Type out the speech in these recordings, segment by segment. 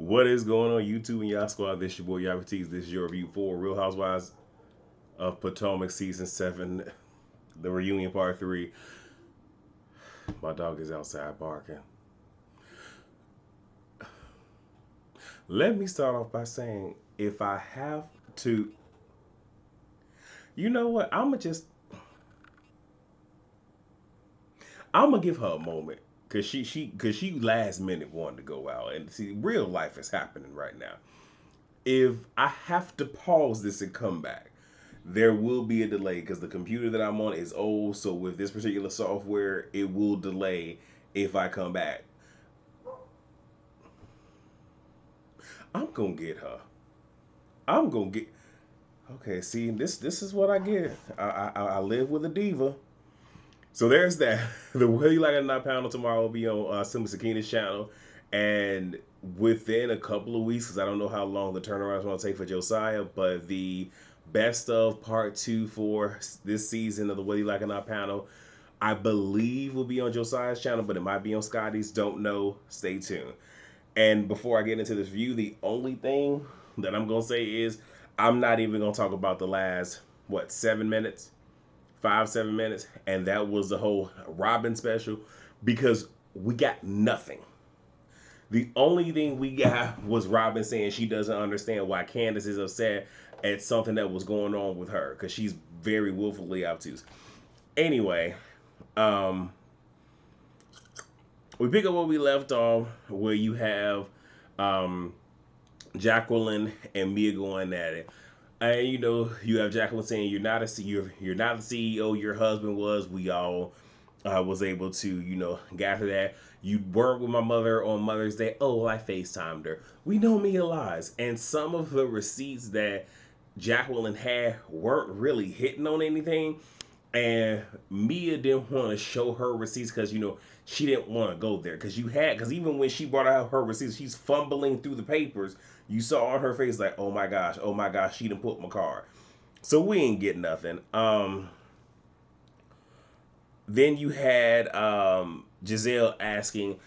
What is going on, YouTube and y'all squad? This your boy Yabba Tees. This is your review for Real Housewives of Potomac Season 7, the reunion part 3. My dog is outside barking. Let me start off by saying, if I have to, you know what? I'm gonna give her a moment. Cause she last minute wanted to go out, and see, real life is happening right now. If I have to pause this and come back, there will be a delay because the computer that I'm on is old. So with this particular software, it will delay if I come back. I'm gonna get her. I'm gonna get. Okay, see, this is what I get. I live with a diva. So there's that. The Will You Like It or Not panel tomorrow will be on Simba Sakina's channel, and within a couple of weeks, because I don't know how long the turnaround is going to take for Josiah, but the best of part 2 for this season of the Will You Like It or Not panel, I believe will be on Josiah's channel, but it might be on Scotty's. Don't know. Stay tuned. And before I get into this review, the only thing that I'm gonna say is I'm not even gonna talk about the last 7 minutes, 5 7 minutes, and that was the whole Robin special because we got nothing. The only thing we got was Robin saying she doesn't understand why Candace is upset at something that was going on with her because she's very willfully obtuse. Anyway, um, we pick up where we left off, where you have um, Jacqueline and Mia going at it. And you have Jacqueline saying you're not the CEO. Your husband was. We all was able to gather that. You weren't with my mother on Mother's Day. Oh, I FaceTimed her. We know Mia lies, and some of the receipts that Jacqueline had weren't really hitting on anything. And Mia didn't want to show her receipts because she didn't want to go there because even when she brought out her receipts, she's fumbling through the papers. You saw on her face like, oh my gosh, she didn't put my card. So we ain't get nothing. Then you had Giselle asking,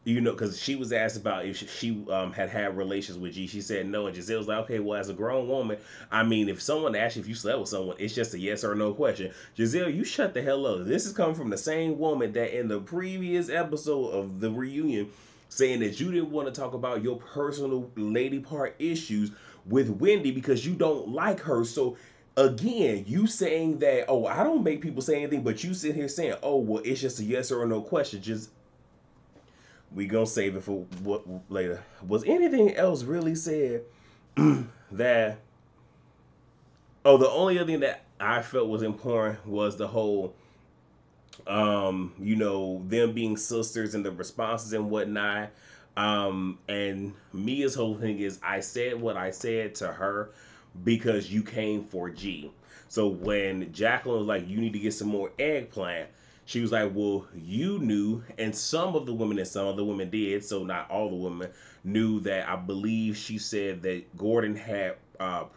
because she was asked about if she had relations with G. She said no, and Giselle's like, okay, well, as a grown woman, I mean, if someone asks you if you slept with someone, it's just a yes or no question. Giselle, you shut the hell up. This is coming from the same woman that in the previous episode of the reunion saying that you didn't want to talk about your personal lady part issues with Wendy because you don't like her. So again, you saying that, oh, I don't make people say anything, but you sit here saying, oh, well, it's just a yes or no question. Just we gonna save it for what later. Was anything else really said that? Oh, the only other thing that I felt was important was the whole, them being sisters and the responses and whatnot. And Mia's whole thing is, I said what I said to her because you came for G. So when Jacqueline was like, you need to get some more eggplant, she was like, well, you knew, and some of the women and some of the women did, so not all the women knew that. I believe she said that Gordon had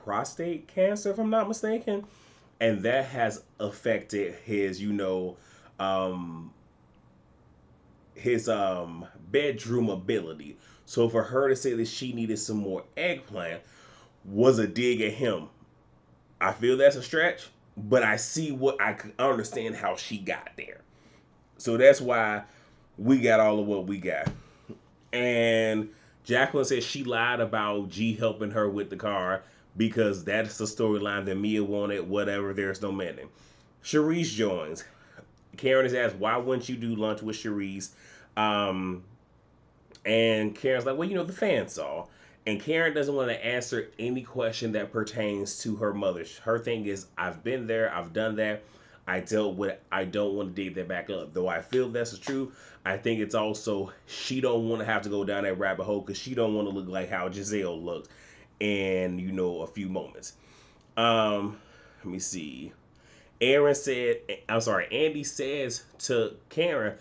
prostate cancer, if I'm not mistaken, and that has affected his, um, bedroom ability. So for her to say that she needed some more eggplant was a dig at him. I feel that's a stretch, but I see what I understand how she got there. So that's why we got all of what we got. And Jacqueline says she lied about G helping her with the car because that's the storyline that Mia wanted. Whatever, there's no mending. Charisse joins. Karen is asked, why wouldn't you do lunch with Charisse? Um, and Karen's like, well, the fans saw. And Karen doesn't want to answer any question that pertains to her mother. Her thing is, I've been there, I've done that. I dealt with it. I don't want to dig that back up. Though I feel that's true, I think it's also she don't want to have to go down that rabbit hole because she don't want to look like how Giselle looked in, a few moments. Let me see. Andy says to Karen,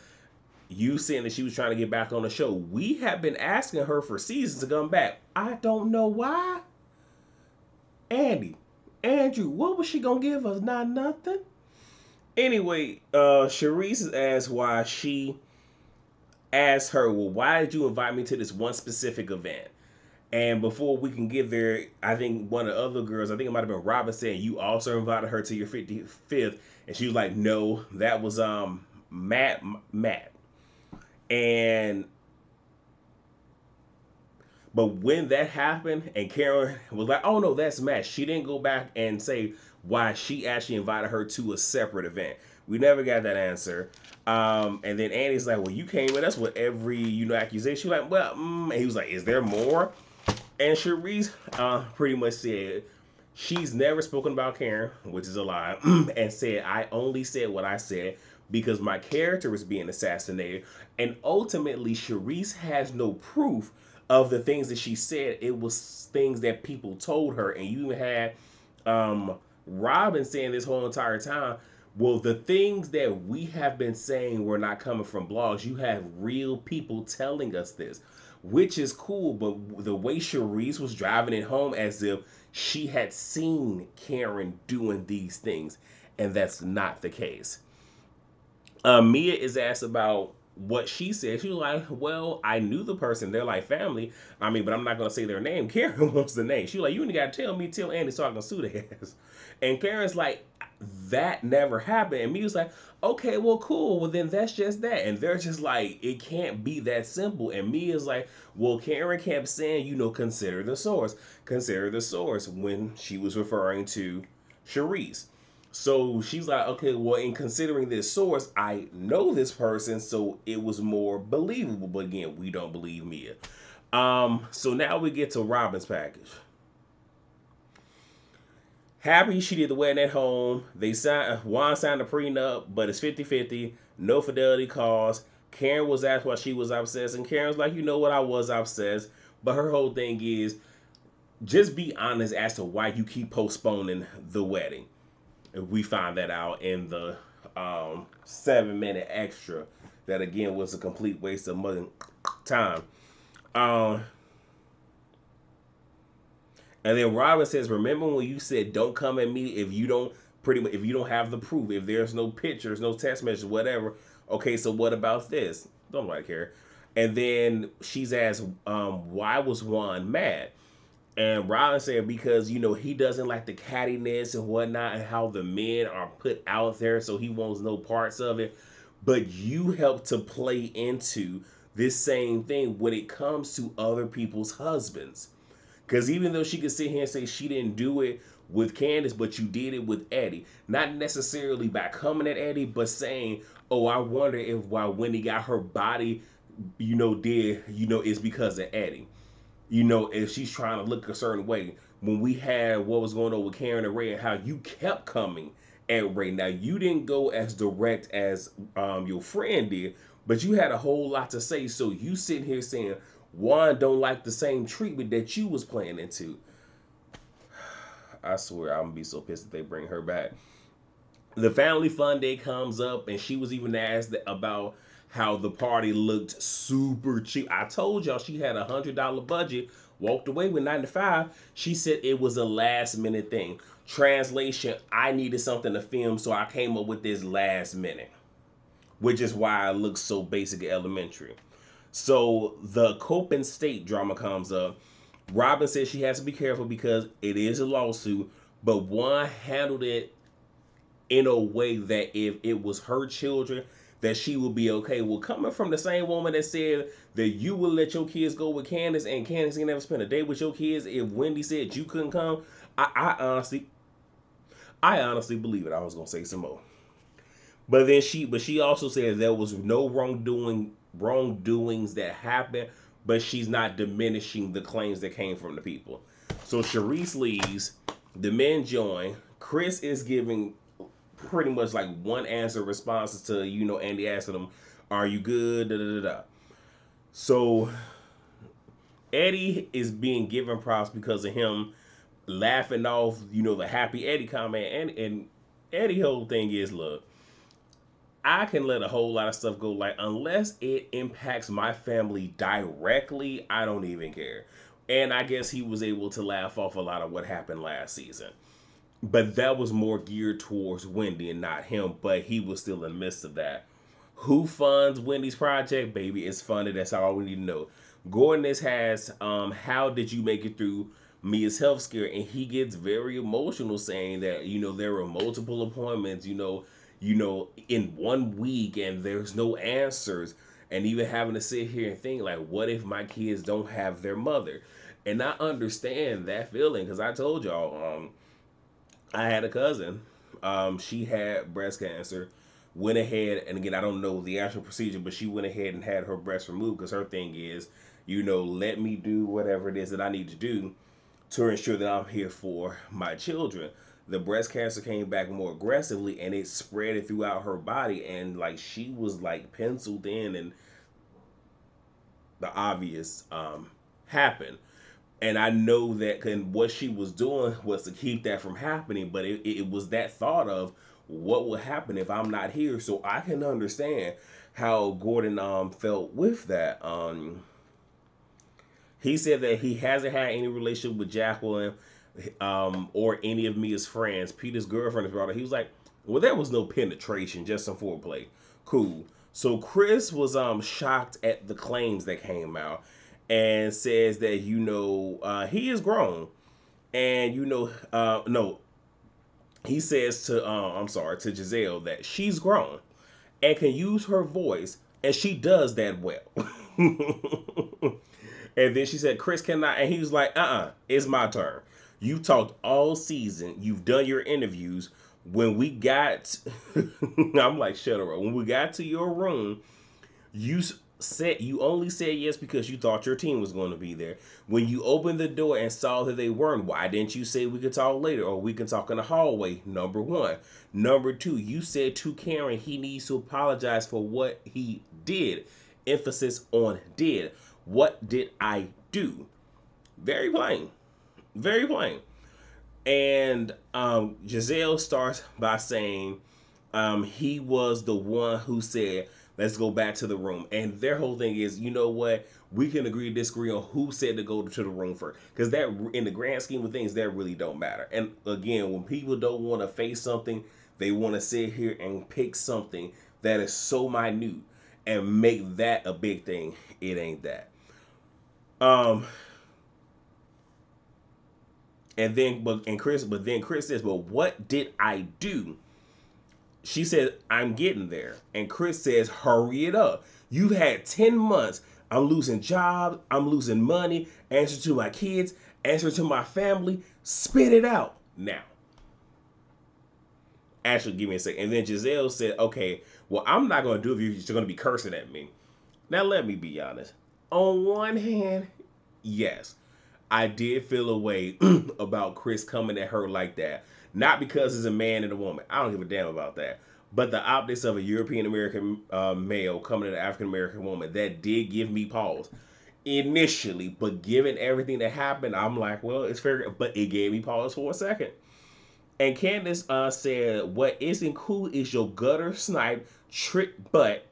you saying that she was trying to get back on the show. We have been asking her for seasons to come back. I don't know why. Andrew, what was she gonna give us? Not nothing. Anyway, Sharice asked why she asked her, well, why did you invite me to this one specific event? And before we can get there, I think one of the other girls, I think it might have been Robin, saying you also invited her to your 55th, and she was like, "No, that was Matt." And but when that happened, and Karen was like, "Oh no, that's Matt," she didn't go back and say why she actually invited her to a separate event. We never got that answer. And then Annie's like, "Well, you came with us with every accusation." She was like, "Well," and he was like, "Is there more?" And Cherise pretty much said she's never spoken about Karen, which is a lie, and said, "I only said what I said because my character was being assassinated." And ultimately, Cherise has no proof of the things that she said. It was things that people told her. And you had um, Robin saying this whole entire time, well, the things that we have been saying were not coming from blogs. You have real people telling us this, which is cool. But the way Cherise was driving it home as if she had seen Karen doing these things, and that's not the case. Mia is asked about what she said. She was like, "Well, I knew the person. They're like family. I mean, but I'm not gonna say their name." Karen wants the name. She was like, "You ain't gotta tell me. Tell Andy so I can sue their ass." And Karen's like, "That never happened." And Mia's like, "Okay, well, cool. Well, then that's just that." And they're just like, "It can't be that simple." And Mia's like, "Well, Karen kept saying, consider the source, consider the source," when she was referring to Charisse. So she's like, "Okay, well, in considering this source, I know this person, so it was more believable." But again, we don't believe Mia. So now we get to Robin's package. Happy she did the wedding at home. They signed Juan signed a prenup, but it's 50-50. No fidelity calls. Karen was asked why she was obsessed, and Karen's like, "You know what, I was obsessed." But her whole thing is just be honest as to why you keep postponing the wedding. We find that out in the 7 minute extra. That again was a complete waste of money time. Um, and then Robin says, "Remember when you said don't come at me if you don't if you don't have the proof, if there's no pictures, no text messages, whatever." Okay, so what about this? Don't like her. And then she's asked, "Why was Juan mad?" And Robin said, "Because he doesn't like the cattiness and whatnot, and how the men are put out there, so he wants no parts of it." But you help to play into this same thing when it comes to other people's husbands. Because even though she could sit here and say she didn't do it with Candace, but you did it with Eddie. Not necessarily by coming at Eddie, but saying, "Oh, I wonder if why Wendy got her body, is because of Eddie." If she's trying to look a certain way. When we had what was going on with Karen and Ray, and how you kept coming at Ray. Now you didn't go as direct as your friend did, but you had a whole lot to say. So you sitting here saying Juan don't like the same treatment that you was planning into. I swear I'm gonna be so pissed if they bring her back. The family fun day comes up, and she was even asked about how the party looked super cheap. I told y'all she had $100 budget, walked away with 95. She said it was a last minute thing. Translation: I needed something to film, so I came up with this last minute, which is why it looks so basic and elementary. So the Copen State drama comes up. Robin says she has to be careful because it is a lawsuit, but one handled it in a way that if it was her children, that she would be okay. Well, coming from the same woman that said that you would let your kids go with Candace, and Candace ain't never spent a day with your kids, if Wendy said you couldn't come, I honestly believe it. I was gonna say some more, but she also said there was no wrongdoings that happened, but she's not diminishing the claims that came from the people. So Sharice leaves, the men join. Chris is giving pretty much like one answer responses to Andy asking him, "Are you good?" Da, da, da, da. So Eddie is being given props because of him laughing off the happy Eddie comment, and Eddie whole thing is, look, I can let a whole lot of stuff go, like unless it impacts my family directly, I don't even care. And I guess he was able to laugh off a lot of what happened last season, but that was more geared towards Wendy and not him. But he was still in the midst of that. Who funds Wendy's project? Baby, it's funded. That's all we need to know. Gordon has how did you make it through Mia's health scare? And he gets very emotional saying that, there were multiple appointments, in 1 week, and there's no answers. And even having to sit here and think like, what if my kids don't have their mother? And I understand that feeling because I told y'all, I had a cousin. She had breast cancer. Went ahead, and again, I don't know the actual procedure, but she went ahead and had her breast removed because her thing is, let me do whatever it is that I need to do to ensure that I'm here for my children. The breast cancer came back more aggressively, and it spread it throughout her body, and like she was like penciled in, and the obvious happened. And I know that what she was doing was to keep that from happening, but it was that thought of what will happen if I'm not here. So I can understand how Gordon felt with that. He said that he hasn't had any relationship with Jacqueline or any of Mia's friends. Peter's girlfriend is brought up. He was like, well, there was no penetration, just some foreplay. Cool. So Chris was shocked at the claims that came out and says that he is grown, and no, he says to to Giselle that she's grown and can use her voice, and she does that well. And then she said, Chris cannot. And he was like, it's my turn. You talked all season. You've done your interviews. When we got, I'm like, shut up. When we got to your room, you said you only said yes because you thought your team was going to be there. When you opened the door and saw that they weren't, why didn't you say we could talk later or we can talk in the hallway? Number one. Number two, you said to Karen he needs to apologize for what he did. Emphasis on did. What did I do? Very plain. Very plain. And Giselle starts by saying he was the one who said, let's go back to the room. And their whole thing is, you know what? We can agree to disagree on who said to go to the room first. Because that, in the grand scheme of things, that really don't matter. And again, when people don't want to face something, they want to sit here and pick something that is so minute and make that a big thing. It ain't that. Um, but then Chris says, well, what did I do? She said, I'm getting there. And Chris says, hurry it up. You've had 10 months. I'm losing jobs. I'm losing money. Answer to my kids. Answer to my family. Spit it out now. Actually, give me a second. And then Giselle said, okay, well, I'm not going to do it if you're going to be cursing at me. Now, let me be honest. On one hand, yes, I did feel a way about Chris coming at her like that. Not because he's a man and a woman. I don't give a damn about that. But the optics of a European American male coming at an African American woman, that did give me pause initially. But given everything that happened, I'm like, well, it's fair. But it gave me pause for a second. And Candace said, what isn't cool is your gutter snipe trick butt.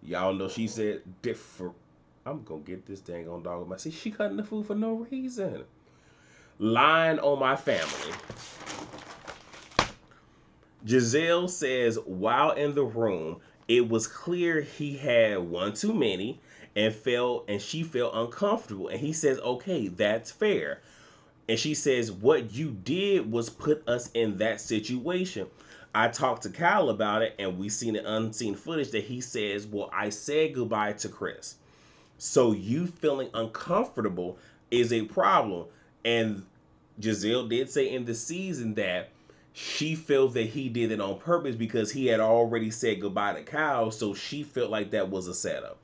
Y'all know she said different. I'm gonna get this dang on dog of my. See, she cutting the food for no reason. Lying on my family. Giselle says while in the room, it was clear he had one too many and she felt uncomfortable. And he says, okay, that's fair. And she says, what you did was put us in that situation. I talked to Kyle about it, and we seen the unseen footage that he says, well, I said goodbye to Chris. So you feeling uncomfortable is a problem. And Giselle did say in the season that she felt that he did it on purpose because he had already said goodbye to Kyle. So she felt like that was a setup.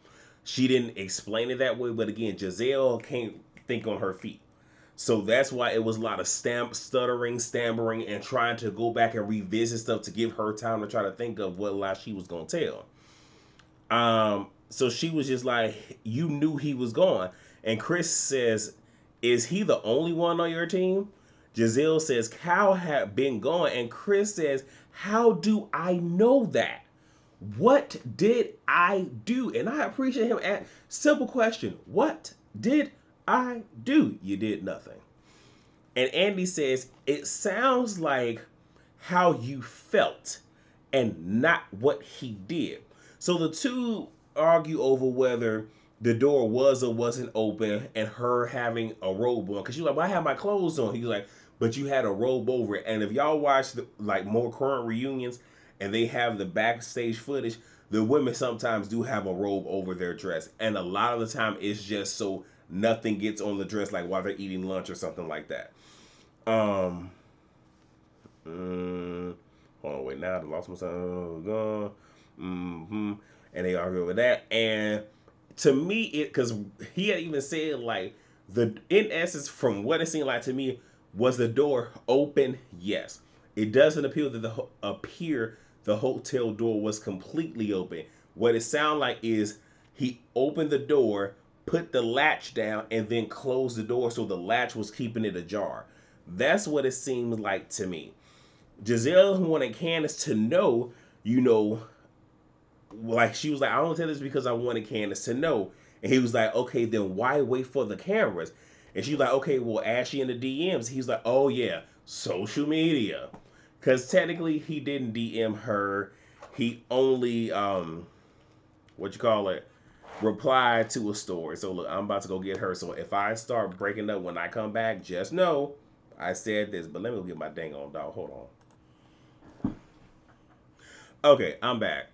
She didn't explain it that way. But again, Giselle can't think on her feet. So that's why it was a lot of stuttering, stammering, and trying to go back and revisit stuff to give her time to try to think of what lie she was going to tell. So she was just like, you knew he was gone. And Chris says, is he the only one on your team? Giselle says, Cal had been gone. And Chris says, how do I know that? What did I do? And I appreciate him at simple question. What did I do? You did nothing. And Andy says, it sounds like how you felt and not what he did. So the two argue over whether the door was or wasn't open, and her having a robe on. Because she's like, well, I have my clothes on. He's like, but you had a robe over it. And if y'all watch like more current reunions and they have the backstage footage, the women sometimes do have a robe over their dress. And a lot of the time it's just so nothing gets on the dress, like while they're eating lunch or something like that. Um, Hold on, wait, now I lost my son. Mm-hmm. And they argue over that. And to me, it because he had even said like in essence, from what it seemed like to me, was the door open? Yes. It doesn't appear the hotel door was completely open. What it sounded like is he opened the door, put the latch down, and then closed the door so the latch was keeping it ajar. That's what it seemed like to me. Giselle wanted Candace to know, you know, like she was like, I don't tell this because I wanted Candace to know. And he was like, okay, then why wait for the cameras? And she's like, okay, well, Ashley in the DMs. He's like, oh yeah, social media. Because technically he didn't DM her. He only, what you call it, replied to a story. So look, I'm about to go get her. So if I start breaking up when I come back, just know I said this. But let me go get my dang on dog. Hold on. Okay, I'm back.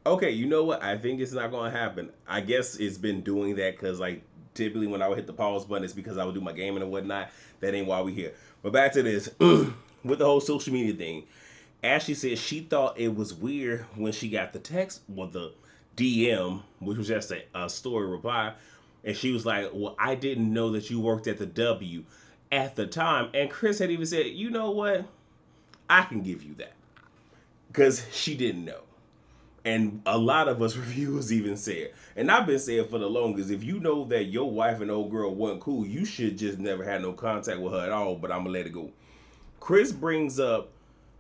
Okay, you know what? I think it's not going to happen. I guess it's been doing that because, like, typically when I would hit the pause button, it's because I would do my gaming and whatnot. That ain't why we here. But back to this. With the whole social media thing, Ashley said she thought it was weird when she got the text, well, the DM, which was just a story reply. And she was like, well, I didn't know that you worked at the W at the time. And Chris had even said, you know what? I can give you that. Because she didn't know. And a lot of us reviewers even said, and I've been saying for the longest, if you know that your wife and old girl wasn't cool, you should just never have no contact with her at all. But I'm gonna let it go. Chris brings up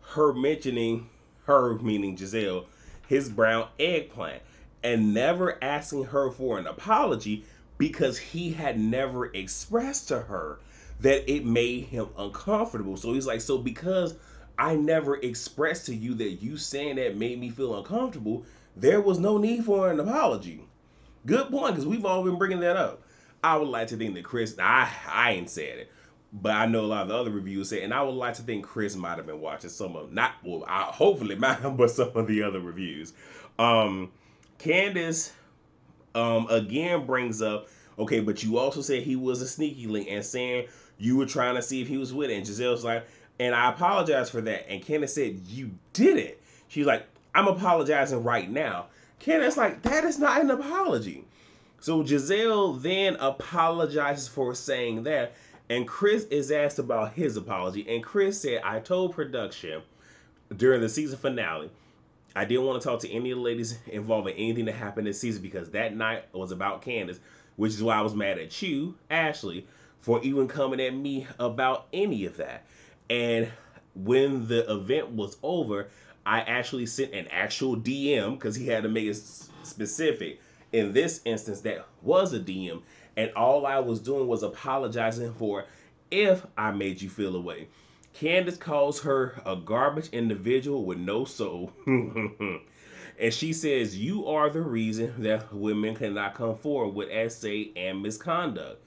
her mentioning her, meaning Giselle, his brown eggplant, and never asking her for an apology because he had never expressed to her that it made him uncomfortable. So he's like, so because I never expressed to you that you saying that made me feel uncomfortable, there was no need for an apology. Good point, because we've all been bringing that up. I would like to think that Chris, I ain't said it, but I know a lot of the other reviews say, and I would like to think Chris might have been watching some of, not, well, hopefully not, but some of the other reviews. Candace, again brings up, okay, but you also said he was a sneaky link and saying you were trying to see if he was with it. And Giselle's like, and I apologize for that. And Candace said, you did it. She's like, I'm apologizing right now. Candace like, that is not an apology. So Giselle then apologizes for saying that. And Chris is asked about his apology. And Chris said, I told production during the season finale, I didn't want to talk to any of the ladies involved in anything that happened this season because that night was about Candace, which is why I was mad at you, Ashley, for even coming at me about any of that. And when the event was over, I actually sent an actual DM because he had to make it specific. In this instance, that was a DM, and all I was doing was apologizing for if I made you feel away. Candace calls her a garbage individual with no soul. And she says, you are the reason that women cannot come forward with essay and misconduct.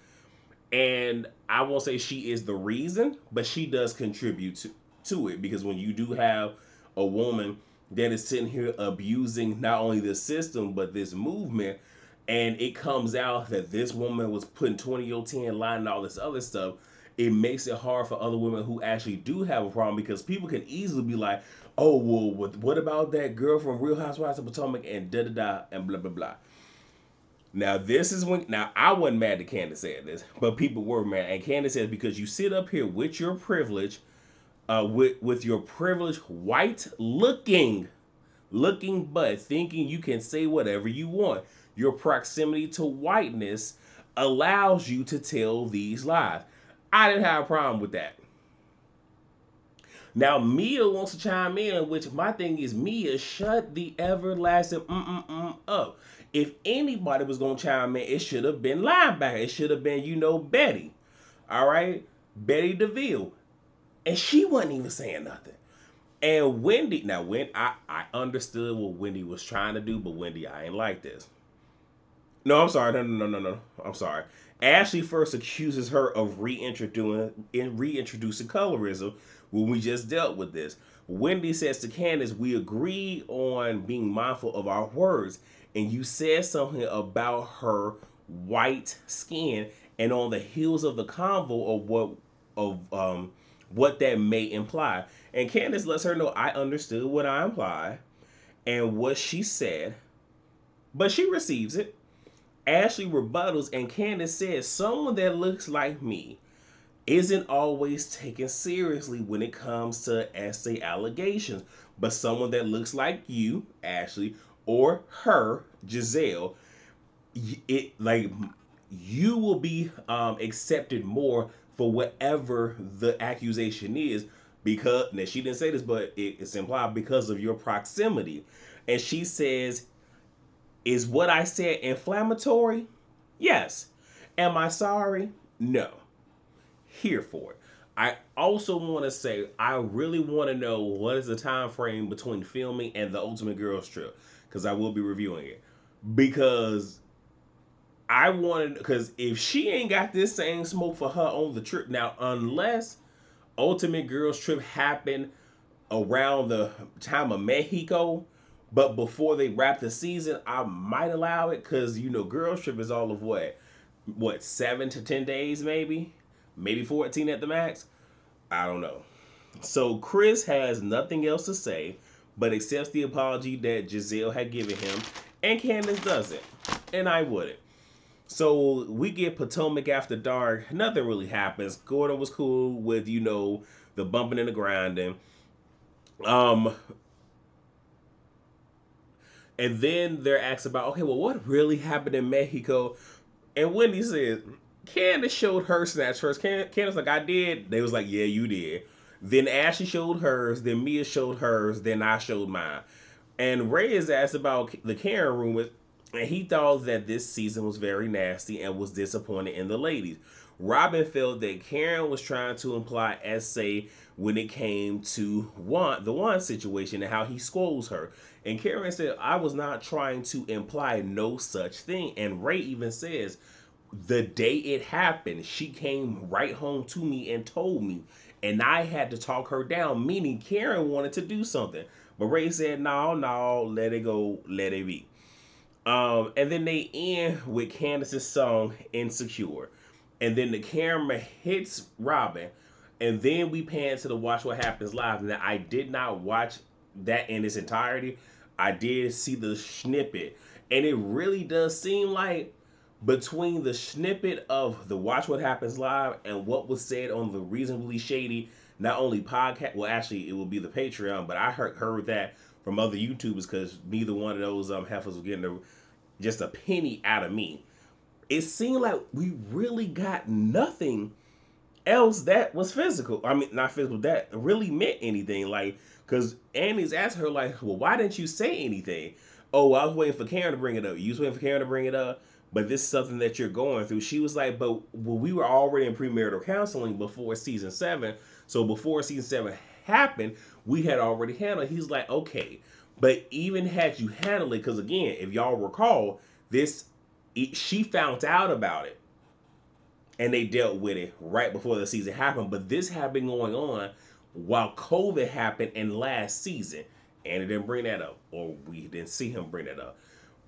And I won't say she is the reason, but she does contribute to it because when you do have a woman that is sitting here abusing not only the system but this movement, and it comes out that this woman was putting 2010 line and all this other stuff, it makes it hard for other women who actually do have a problem because people can easily be like, oh, well, what about that girl from Real Housewives of Potomac and da da da and blah blah blah. Now this is when I wasn't mad that Candace said this, but people were mad, and Candace said because you sit up here with your privilege, with your privileged white looking butt, thinking you can say whatever you want. Your proximity to whiteness allows you to tell these lies. I didn't have a problem with that. Now Mia wants to chime in, which my thing is, Mia, shut the everlasting up. If anybody was gonna chime in, it should have been linebacker. It should have been, Betty. All right, Betty DeVille, and she wasn't even saying nothing. And Wendy, now when I understood what Wendy was trying to do, but Wendy, I ain't like this. No, I'm sorry. No. I'm sorry. Ashley first accuses her of reintroducing colorism when we just dealt with this. Wendy says to Candace, "We agree on being mindful of our words, and you said something about her white skin, and on the heels of the convo of what that may imply." And Candace lets her know, "I understood what I implied and what she said, but she receives it." Ashley rebuttals, and Candace says, "Someone that looks like me isn't always taken seriously when it comes to essay allegations, but someone that looks like you, Ashley, or her, Giselle, it like you will be accepted more for whatever the accusation is, because now she didn't say this, but it's implied, because of your proximity." And she says, "Is what I said inflammatory? Yes. Am I sorry? No. Here for it." I also want to say I really want to know what is the time frame between filming and the Ultimate Girls Trip, because I will be reviewing it. Because I wanted, because if she ain't got this same smoke for her on the trip now, unless Ultimate Girls Trip happened around the time of Mexico, but before they wrap the season, I might allow it, because Girls Trip is all of what 7 to 10 days, maybe 14 at the max. I don't know. So Chris has nothing else to say, but accepts the apology that Giselle had given him, and Candace doesn't, and I wouldn't. So we get Potomac after dark. Nothing really happens. Gordon was cool with the bumping and the grinding. Um, And then they're asked about, okay, well, what really happened in Mexico? And Wendy says, Candace showed her snatch first. Candace like, I did. They was like, yeah, you did. Then Ashley showed hers. Then Mia showed hers. Then I showed mine. And Ray is asked about the Karen rumors, and he thought that this season was very nasty and was disappointed in the ladies. Robin felt that Karen was trying to imply essay when it came to the one situation and how he scolds her. And Karen said, "I was not trying to imply no such thing." And Ray even says, "The day it happened, she came right home to me and told me, and I had to talk her down," meaning Karen wanted to do something. But Ray said, "No, no, let it go, let it be." And then they end with Candace's song "Insecure," and then the camera hits Robin, and then we pan to the Watch What Happens Live. Now I did not watch that in its entirety. I did see the snippet, and it really does seem like between the snippet of the Watch What Happens Live and what was said on the Reasonably Shady, not only podcast, well, actually, it will be the Patreon, but I heard that from other YouTubers, because neither one of those heifers was getting just a penny out of me. It seemed like we really got nothing else that was physical. I mean, not physical, that really meant anything. Like, because Annie's asked her, like, well, why didn't you say anything? "Oh, well, I was waiting for Karen to bring it up." "You was waiting for Karen to bring it up, but this is something that you're going through." She was like, "But well, we were already in premarital counseling before season 7. So before season 7 happened, we had already handled it." He's like, "Okay. But even had you handled it," because again, if y'all recall, she found out about it and they dealt with it right before the season happened. But this had been going on while COVID happened in last season, and it didn't bring that up, or we didn't see him bring that up.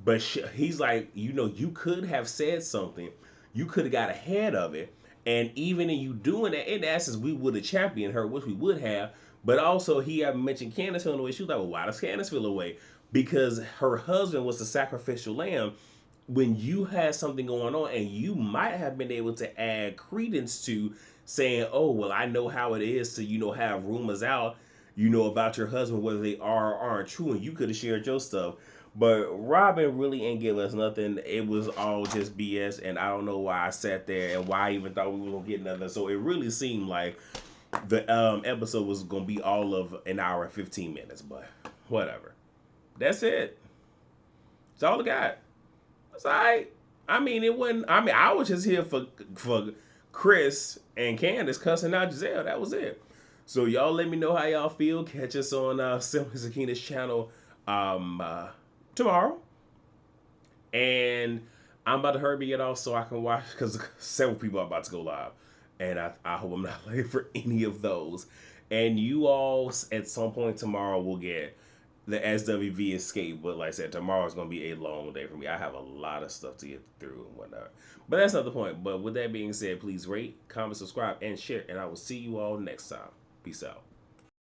But he's like, you could have said something, you could have got ahead of it, and even in you doing that, in essence, we would have championed her, which we would have. But also, he had mentioned Candace feeling away. She was like, well, why does Candace feel away? Because her husband was the sacrificial lamb. When you had something going on, and you might have been able to add credence to saying, "Oh, well, I know how it is to have rumors out about your husband, whether they are or aren't true," and you could have shared your stuff. But Robin really ain't give us nothing. It was all just BS, and I don't know why I sat there and why I even thought we were gonna get nothing. So it really seemed like the episode was gonna be all of an hour and 15 minutes, but whatever. That's it. That's all I got. It's all right. I mean, it wasn't. I mean, I was just here for Chris and Candace cussing out Giselle. That was it. So y'all let me know how y'all feel. Catch us on Simply Sakina's channel tomorrow. And I'm about to hurry me get off so I can watch because several people are about to go live, and I hope I'm not late for any of those. And you all at some point tomorrow will get the SWV escape. But like I said, tomorrow is going to be a long day for me. I have a lot of stuff to get through and whatnot. But that's not the point. But with that being said, please rate, comment, subscribe, and share. And I will see you all next time. Peace out.